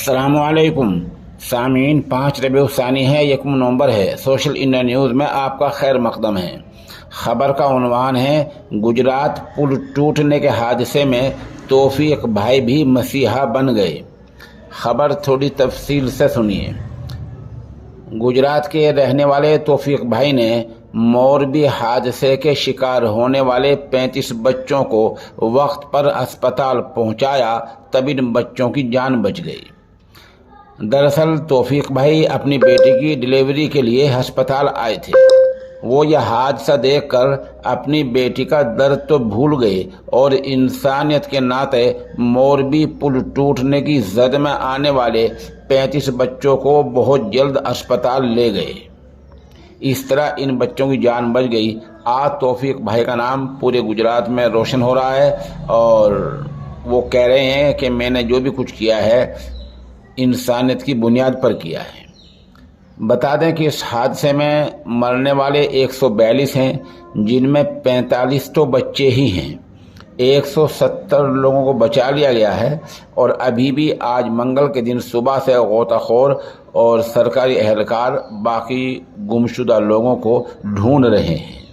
अस्सलामुअलैकुम सामीन। 5 रबीउल सानी है, 1 नवंबर है। सोशल इंडिया न्यूज़ में आपका खैर मकदम है। खबर का उन्वान है, गुजरात पुल टूटने के हादसे में तौफीक भाई भी मसीहा बन गए। खबर थोड़ी तफसील से सुनिए। गुजरात के रहने वाले तौफीक भाई ने मोरबी हादसे के शिकार होने वाले 35 बच्चों को वक्त पर अस्पताल पहुंचाया, तब इन बच्चों की जान बच गई। दरअसल तौफीक भाई अपनी बेटी की डिलीवरी के लिए अस्पताल आए थे। वो यह हादसा देखकर अपनी बेटी का दर्द तो भूल गए और इंसानियत के नाते मोरबी पुल टूटने की जद में आने वाले 35 बच्चों को बहुत जल्द अस्पताल ले गए। इस तरह इन बच्चों की जान बच गई। आज तौफीक भाई का नाम पूरे गुजरात में रोशन हो रहा है और वो कह रहे हैं कि मैंने जो भी कुछ किया है इंसानियत की बुनियाद पर किया है। बता दें कि इस हादसे में मरने वाले 142 हैं, जिनमें 45 तो बच्चे ही हैं। 170 लोगों को बचा लिया गया है और अभी भी आज मंगल के दिन सुबह से गोताखोर और सरकारी एहलकार बाकी गुमशुदा लोगों को ढूंढ रहे हैं।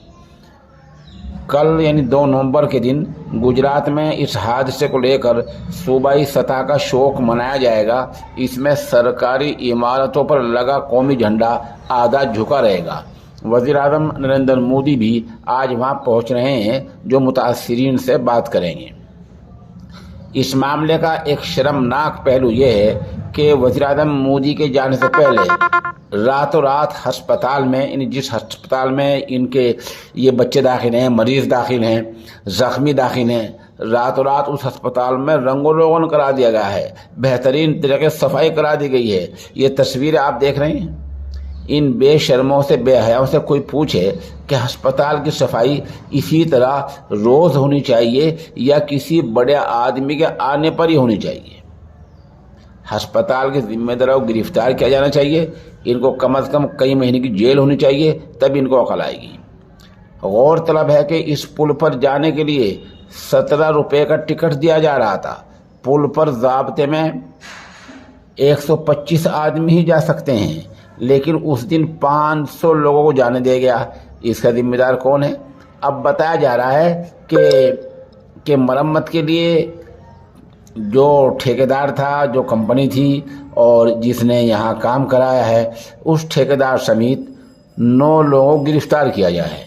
कल यानी 2 नवंबर के दिन गुजरात में इस हादसे को लेकर सूबाई सतह का शोक मनाया जाएगा। इसमें सरकारी इमारतों पर लगा कौमी झंडा आधा झुका रहेगा। वज़ीर आज़म नरेंद्र मोदी भी आज वहां पहुंच रहे हैं, जो मुतासिरीन से बात करेंगे। इस मामले का एक शर्मनाक पहलू यह है कि वज़ीर आज़म मोदी के जाने से पहले रातों रात अस्पताल में, जिस अस्पताल में इनके ये बच्चे दाखिल हैं, मरीज दाखिल हैं, जख्मी दाखिल हैं, रातों रात उस अस्पताल में रंगो रोगन करा दिया गया है। बेहतरीन तरीके से सफाई करा दी गई है। ये तस्वीरें आप देख रहे हैं। इन बेशर्मों से, बेहयाओं से कोई पूछे कि अस्पताल की सफाई इसी तरह रोज होनी चाहिए या किसी बड़े आदमी के आने पर ही होनी चाहिए। अस्पताल के जिम्मेदारों को गिरफ्तार किया जाना चाहिए। इनको कम से कम कई महीने की जेल होनी चाहिए, तब इनको अकल आएगी। गौरतलब है कि इस पुल पर जाने के लिए 17 रुपये का टिकट दिया जा रहा था। पुल पर ज़ाब्ते में 125 आदमी ही जा सकते हैं, लेकिन उस दिन 500 लोगों को जाने दिया गया। इसका जिम्मेदार कौन है? अब बताया जा रहा है कि मरम्मत के लिए जो ठेकेदार था, जो कंपनी थी और जिसने यहाँ काम कराया है, उस ठेकेदार समेत 9 लोगों को गिरफ्तार किया गया है।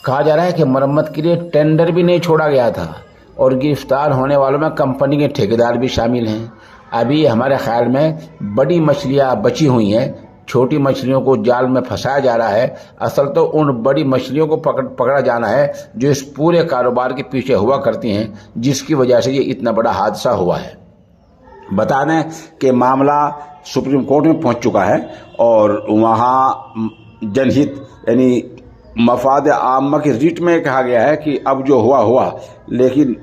कहा जा रहा है कि मरम्मत के लिए टेंडर भी नहीं छोड़ा गया था और गिरफ्तार होने वालों में कंपनी के ठेकेदार भी शामिल हैं। अभी हमारे ख्याल में बड़ी मछलियाँ बची हुई हैं, छोटी मछलियों को जाल में फंसाया जा रहा है। असल तो उन बड़ी मछलियों को पकड़ा जाना है जो इस पूरे कारोबार के पीछे हुआ करती हैं, जिसकी वजह से ये इतना बड़ा हादसा हुआ है। बता दें कि मामला सुप्रीम कोर्ट में पहुंच चुका है और वहाँ जनहित यानी मफाद आम की रिट में कहा गया है कि अब जो हुआ हुआ, लेकिन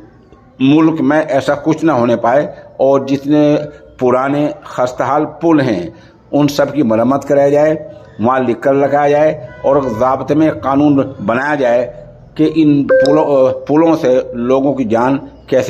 मुल्क में ऐसा कुछ ना होने पाए और जितने पुराने खस्ताहाल पुल हैं उन सब की मरम्मत कराई जाए, वहाँ लिख कर लगाया जाए और ज़ाब्ते में कानून बनाया जाए कि इन पुलों से लोगों की जान कैसे